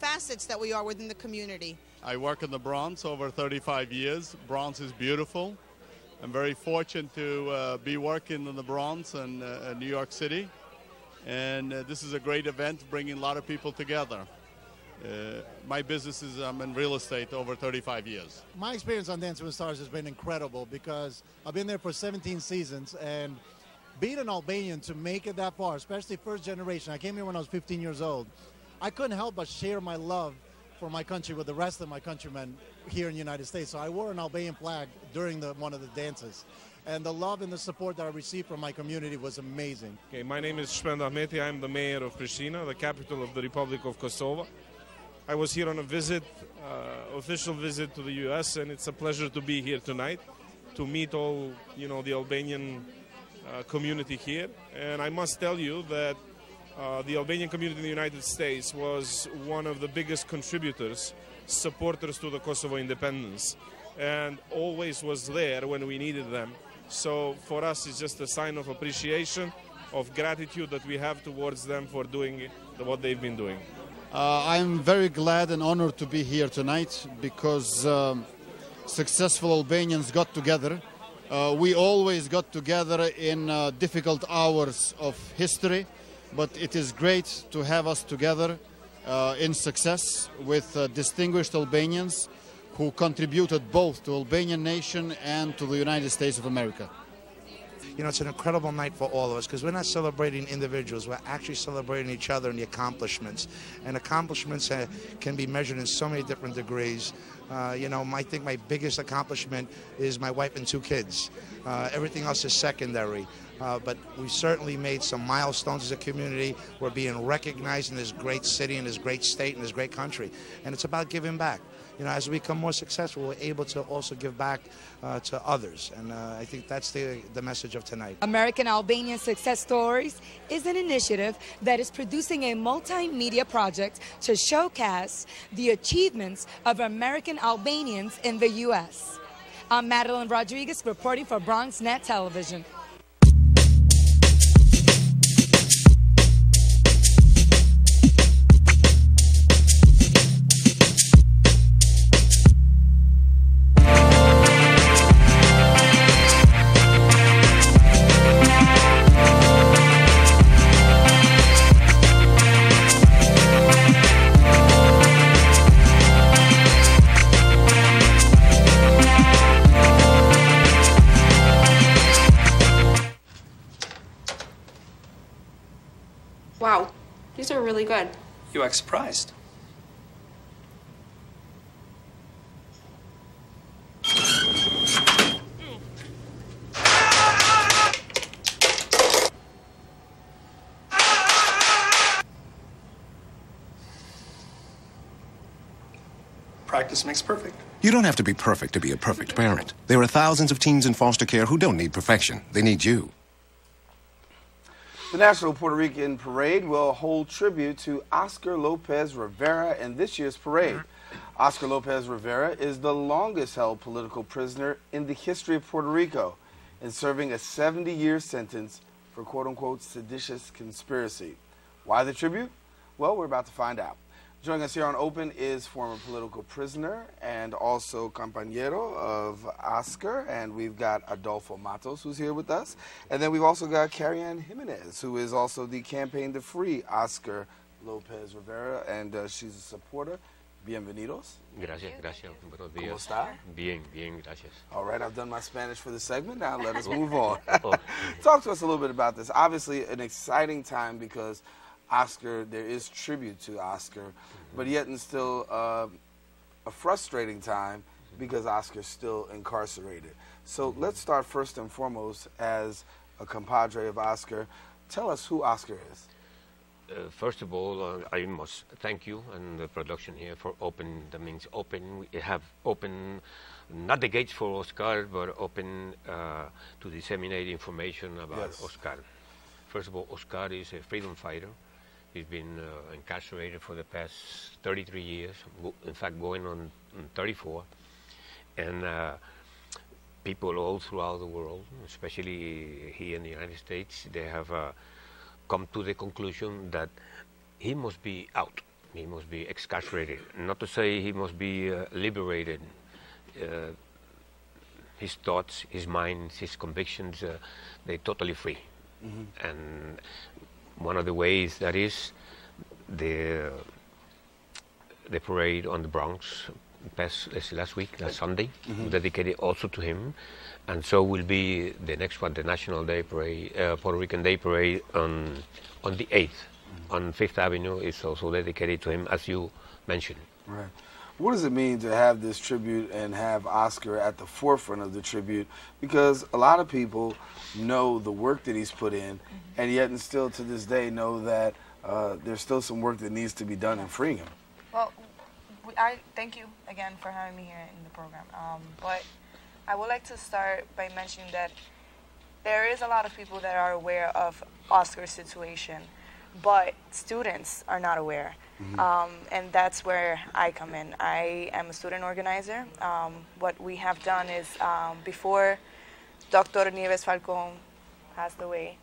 facets that we are within the community. I work in the Bronx over 35 years. Bronx is beautiful. I'm very fortunate to be working in the Bronx and New York City, and this is a great event bringing a lot of people together. My business is I'm in real estate over 35 years. My experience on Dancing with Stars has been incredible because I've been there for 17 seasons, and being an Albanian to make it that far, especially first generation, I came here when I was 15 years old, I couldn't help but share my love for my country with the rest of my countrymen here in the United States. So I wore an Albanian flag during one of the dances. And the love and the support that I received from my community was amazing. Okay, my name is Shpend Ahmeti. I'm the mayor of Pristina, the capital of the Republic of Kosovo. I was here on a visit, official visit to the U.S., and it's a pleasure to be here tonight to meet all, the Albanian community here. And I must tell you that the Albanian community in the United States was one of the biggest contributors, supporters to the Kosovo independence, and always was there when we needed them. So for us, it's just a sign of appreciation, of gratitude that we have towards them for doing what they've been doing. I'm very glad and honored to be here tonight because successful Albanians got together. We always got together in difficult hours of history, but it is great to have us together in success with distinguished Albanians who contributed both to Albanian nation and to the United States of America. It's an incredible night for all of us because we're not celebrating individuals. We're actually celebrating each other and the accomplishments. And accomplishments can be measured in so many different degrees. I think my biggest accomplishment is my wife and 2 kids. Everything else is secondary. But we certainly made some milestones as a community. We're being recognized in this great city, in this great state, in this great country. And it's about giving back. As we become more successful, we're able to also give back to others. And I think that's the message of tonight. American Albanian Success Stories is an initiative that is producing a multimedia project to showcase the achievements of American Albanians in the U.S. I'm Madeline Rodriguez reporting for BronxNet Television. Wow, these are really good. You act surprised. Practice makes perfect. You don't have to be perfect to be a perfect parent. There are thousands of teens in foster care who don't need perfection. They need you. The National Puerto Rican Parade will hold tribute to Oscar Lopez Rivera in this year's parade. Oscar Lopez Rivera is the longest-held political prisoner in the history of Puerto Rico and serving a 70-year sentence for quote-unquote seditious conspiracy. Why the tribute? Well, we're about to find out. Joining us here on Open is former political prisoner and also compañero of Oscar, and we've got Adolfo Matos, who's here with us. And then we've also got Carrie Ann Jimenez, who is also the campaign to free Oscar Lopez Rivera, and she's a supporter. Bienvenidos. Gracias, gracias. Buenos días. ¿Cómo está? Bien, bien, gracias. All right, I've done my Spanish for the segment. Now let us move on. Talk to us a little bit about this. Obviously, an exciting time because Oscar, there is tribute to Oscar, but yet and still a frustrating time because Oscar's still incarcerated. So let's start first and foremost as a compadre of Oscar. Tell us who Oscar is. First of all, I must thank you and the production here for open. That means open. We have open, not the gates for Oscar, but open to disseminate information about Oscar. First of all, Oscar is a freedom fighter. He's been incarcerated for the past 33 years, in fact going on 34. And people all throughout the world, especially here in the United States, they have come to the conclusion that he must be out. He must be excarcerated. Not to say he must be liberated. His thoughts, his mind, his convictions, they're totally free. And one of the ways that is the parade on the Bronx last week, last Sunday, dedicated also to him, and so will be the next one, the National Day Parade, Puerto Rican Day Parade on the 8th, on Fifth Avenue is also dedicated to him, as you mentioned. Right. What does it mean to have this tribute and have Oscar at the forefront of the tribute? Because a lot of people know the work that he's put in, and yet and still to this day know that there's still some work that needs to be done in freeing him. Well, I thank you again for having me here in the program. But I would like to start by mentioning that there is a lot of people that are aware of Oscar's situation, but students are not aware. And that's where I come in. I am a student organizer. What we have done is before Dr. Nieves Falcon passed away,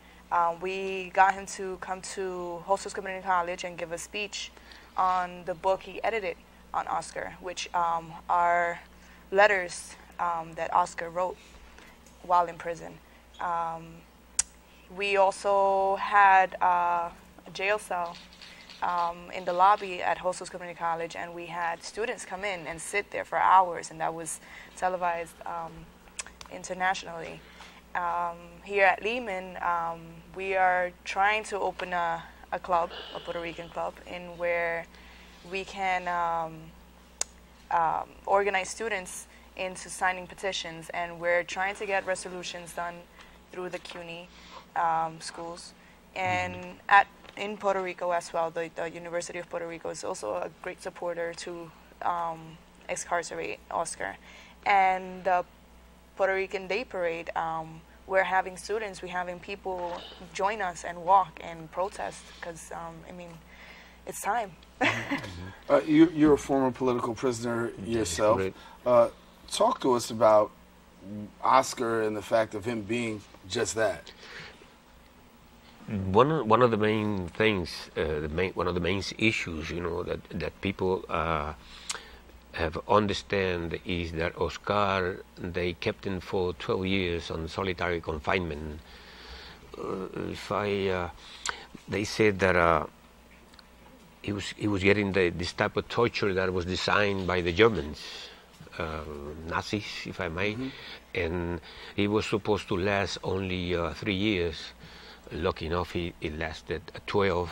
we got him to come to Hostos Community College and give a speech on the book he edited on Oscar, which are letters that Oscar wrote while in prison. We also had a jail cell in the lobby at Hostos Community College, and we had students come in and sit there for hours, and that was televised internationally. Here at Lehman, we are trying to open a club, a Puerto Rican club, in where we can organize students into signing petitions, and we're trying to get resolutions done through the CUNY schools. And in Puerto Rico as well, the University of Puerto Rico is also a great supporter to excarcerate Oscar. And the Puerto Rican Day Parade, we're having students, we're having people join us and walk and protest, because, I mean, it's time. You're a former political prisoner yourself. Talk to us about Oscar and the fact of him being just that. One of the main things, one of the main issues, you know, that people have understand is that Oscar, they kept him for 12 years on solitary confinement. They said that he was getting this type of torture that was designed by the Germans, Nazis, if I may, and he was supposed to last only 3 years. Lucky enough, he lasted 12,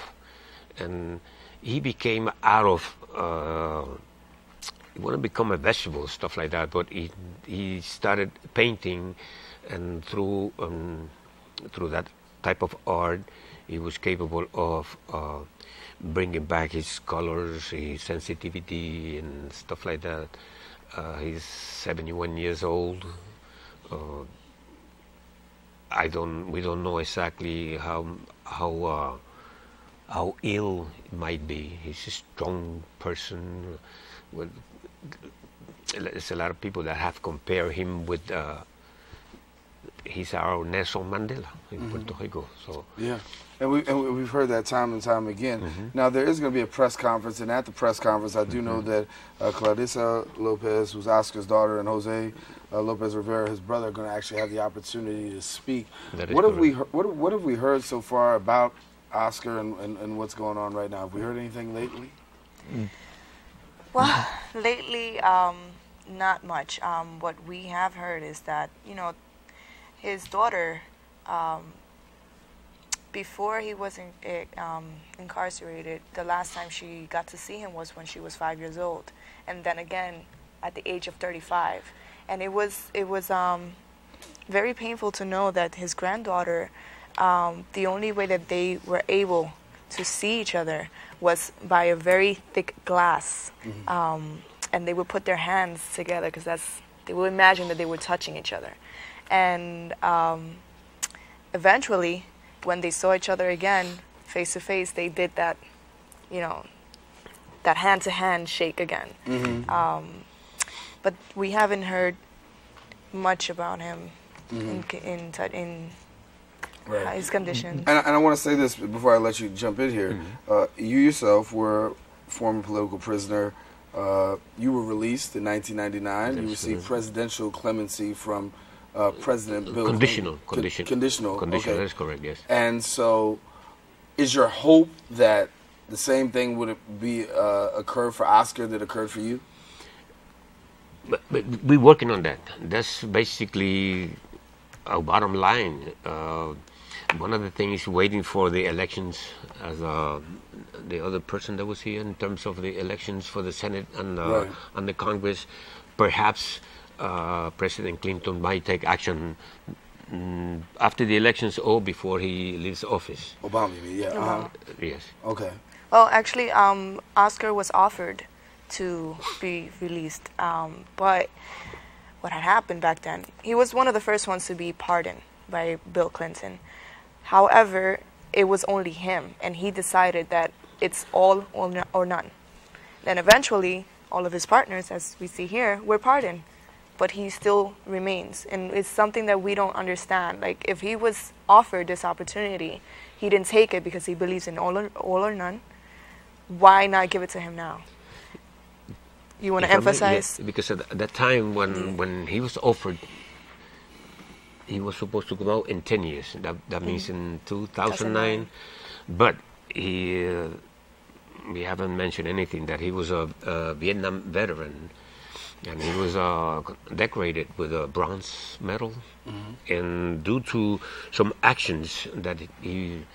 and he became out of. He wanted to become a vegetable, stuff like that. But he started painting, and through that type of art, he was capable of bringing back his colors, his sensitivity, and stuff like that. He's 71 years old. We don't know exactly how ill it might be. He's a strong person. There's a lot of people that have compared him with he's our Nelson Mandela in Puerto Rico. So yeah, and we've heard that time and time again. Now there is going to be a press conference, and at the press conference, I do know that Clarissa Lopez, who's Oscar's daughter, and Jose Lopez Rivera, his brother, are going to actually have the opportunity to speak. What have we heard so far about Oscar and what's going on right now? Have we heard anything lately? Well, lately, not much. What we have heard is that, you know, his daughter, before he was incarcerated, the last time she got to see him was when she was 5 years old, and then again at the age of 35. And it was very painful to know that his granddaughter, the only way that they were able to see each other was by a very thick glass, and they would put their hands together because they would imagine that they were touching each other. And eventually, when they saw each other again, face to face, they did that, you know, that hand-to-hand shake again. But we haven't heard much about him in his condition. And I want to say this before I let you jump in here. You yourself were a former political prisoner. You were released in 1999. You received presidential clemency from President Bill Clinton. Conditional. Okay. That's correct, yes. And so, is your hope that the same thing would be occur for Oscar that occurred for you? But we're working on that. That's basically our bottom line. One of the things waiting for the elections, as the other person that was here, in terms of the elections for the Senate and the Congress, perhaps President Clinton might take action after the elections or before he leaves office. Obama, yeah. Yes. Okay. Well, actually, Oscar was offered to be released, but what had happened back then, he was one of the first ones to be pardoned by Bill Clinton. However, it was only him, and he decided that it's all or none. Then eventually, all of his partners, as we see here, were pardoned, but he still remains, and it's something that we don't understand. Like, if he was offered this opportunity, he didn't take it because he believes in all or none. Why not give it to him now? You want to emphasize? Because at that time when he was offered, he was supposed to come out in 10 years. That means in 2009. But we haven't mentioned anything that he was a Vietnam veteran, and he was decorated with a bronze medal. And due to some actions that he,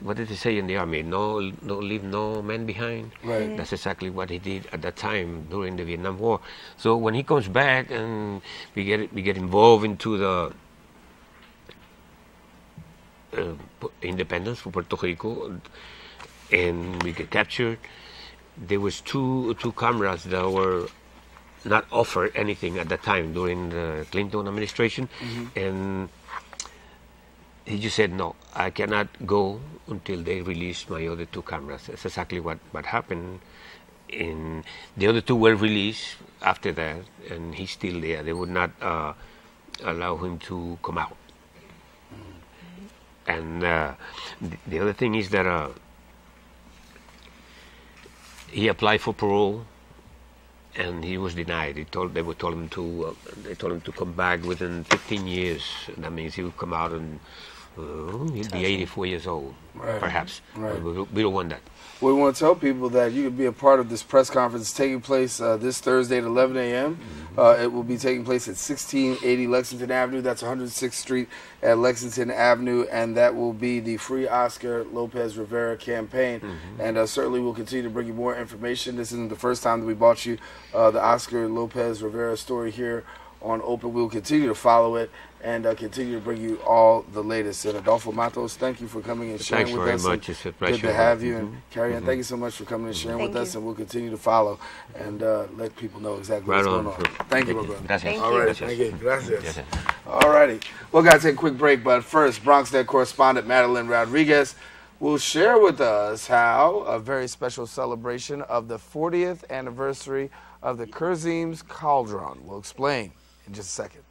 what did they say in the army? No, leave no man behind. Right. That's exactly what he did at that time during the Vietnam War. So when he comes back and we get involved into the independence for Puerto Rico, and we get captured, there was two comrades that were not offered anything at that time during the Clinton administration, and he just said, no, I cannot go until they release my other two cameras. That's exactly what happened. And the other two were released after that, and he's still there. They would not allow him to come out. And the other thing is that he applied for parole, and he was denied. They told him to come back within 15 years. That means he would come out and he'd be 84 years old, perhaps. Right. We don't want that. We want to tell people that you can be a part of this press conference taking place this Thursday at 11 a.m. It will be taking place at 1680 Lexington Avenue. That's 106th Street at Lexington Avenue, and that will be the Free Oscar Lopez Rivera campaign. And certainly we'll continue to bring you more information. This isn't the first time that we brought you the Oscar Lopez Rivera story here on Open. We'll continue to follow it and continue to bring you all the latest. And Adolfo Matos, thank you for coming and sharing with us. Thanks very much. It's a pleasure. Good to have you. And Carrie Ann, thank you so much for coming and sharing with us. And we'll continue to follow and let people know exactly what's going on. Thank you, my brother. Gracias. All right, thank you. Gracias. All righty. We're going to take a quick break, but first, Bronx Net correspondent Madeline Rodriguez will share with us how a very special celebration of the 40th anniversary of the Kurzem's Cauldron will explain in just a second.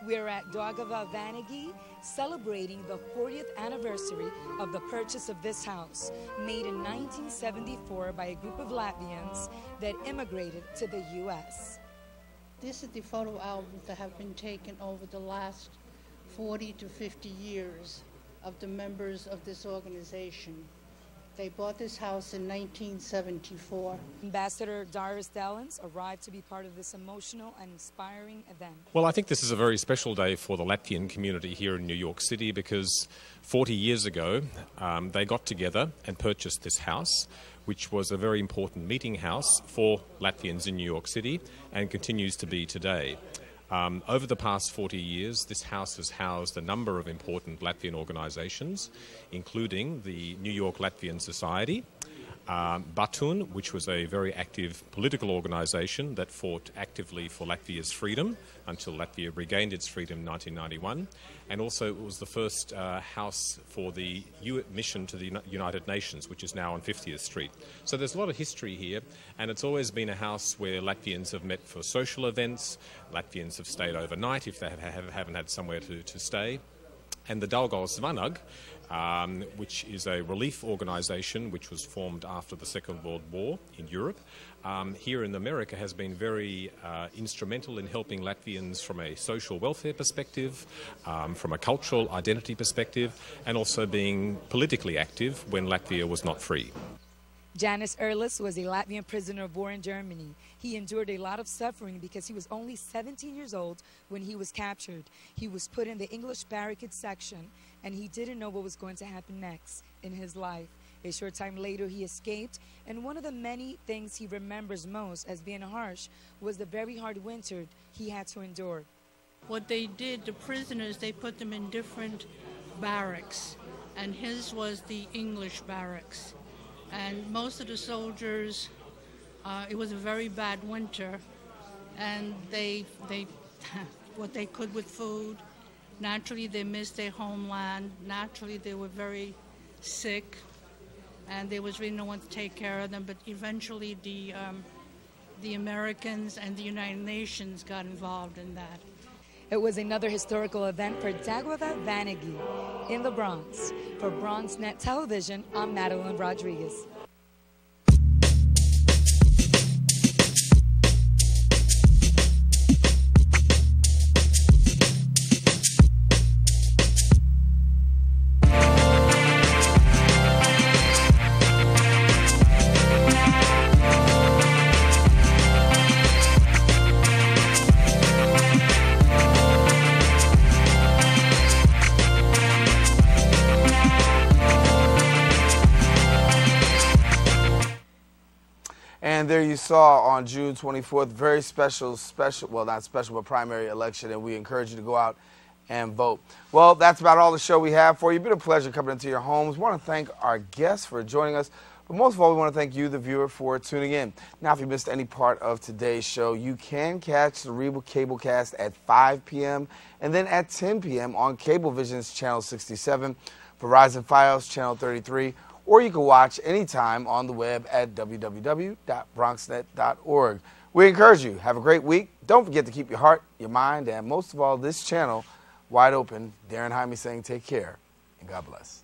We're at Daugava Vanagi, celebrating the 40th anniversary of the purchase of this house, made in 1974 by a group of Latvians that immigrated to the U.S. This is the photo albums that have been taken over the last 40 to 50 years of the members of this organization. They bought this house in 1974. Ambassador Darius Dallins arrived to be part of this emotional and inspiring event. Well, I think this is a very special day for the Latvian community here in New York City because 40 years ago they got together and purchased this house, which was a very important meeting house for Latvians in New York City and continues to be today. Over the past 40 years, this house has housed a number of important Latvian organizations, including the New York Latvian Society, Batun, which was a very active political organization that fought actively for Latvia's freedom until Latvia regained its freedom in 1991, and also it was the first house for the mission to the United Nations, which is now on 50th Street. So there's a lot of history here, and it's always been a house where Latvians have met for social events, Latvians have stayed overnight if they haven't had somewhere to stay. And the Daugavas Vanag, which is a relief organisation which was formed after the Second World War in Europe, here in America has been very instrumental in helping Latvians from a social welfare perspective, from a cultural identity perspective, and also being politically active when Latvia was not free. Janis Erlis was a Latvian prisoner of war in Germany. He endured a lot of suffering because he was only 17 years old when he was captured. He was put in the English barricade section, and he didn't know what was going to happen next in his life. A short time later, he escaped, and one of the many things he remembers most as being harsh was the very hard winter he had to endure. What they did, the prisoners, they put them in different barracks, and his was the English barracks. And most of the soldiers, it was a very bad winter, and they what they could with food. Naturally, they missed their homeland. Naturally, they were very sick, and there was really no one to take care of them. But eventually, the Americans and the United Nations got involved in that. It was another historical event for Daugava Vanagi in the Bronx. For BronxNet Television, I'm Madeline Rodriguez. And there you saw on June 24th, very special, well, not special, but primary election, and we encourage you to go out and vote. Well, that's about all the show we have for you. It's been a pleasure coming into your homes. We want to thank our guests for joining us, but most of all, we want to thank you, the viewer, for tuning in. Now, if you missed any part of today's show, you can catch the Reba Cablecast at 5 p.m. and then at 10 p.m. on Cablevision's Channel 67, Verizon Fios Channel 33, or you can watch anytime on the web at www.bronxnet.org. We encourage you. Have a great week. Don't forget to keep your heart, your mind, and most of all, this channel wide open. Darren Jaime saying take care and God bless.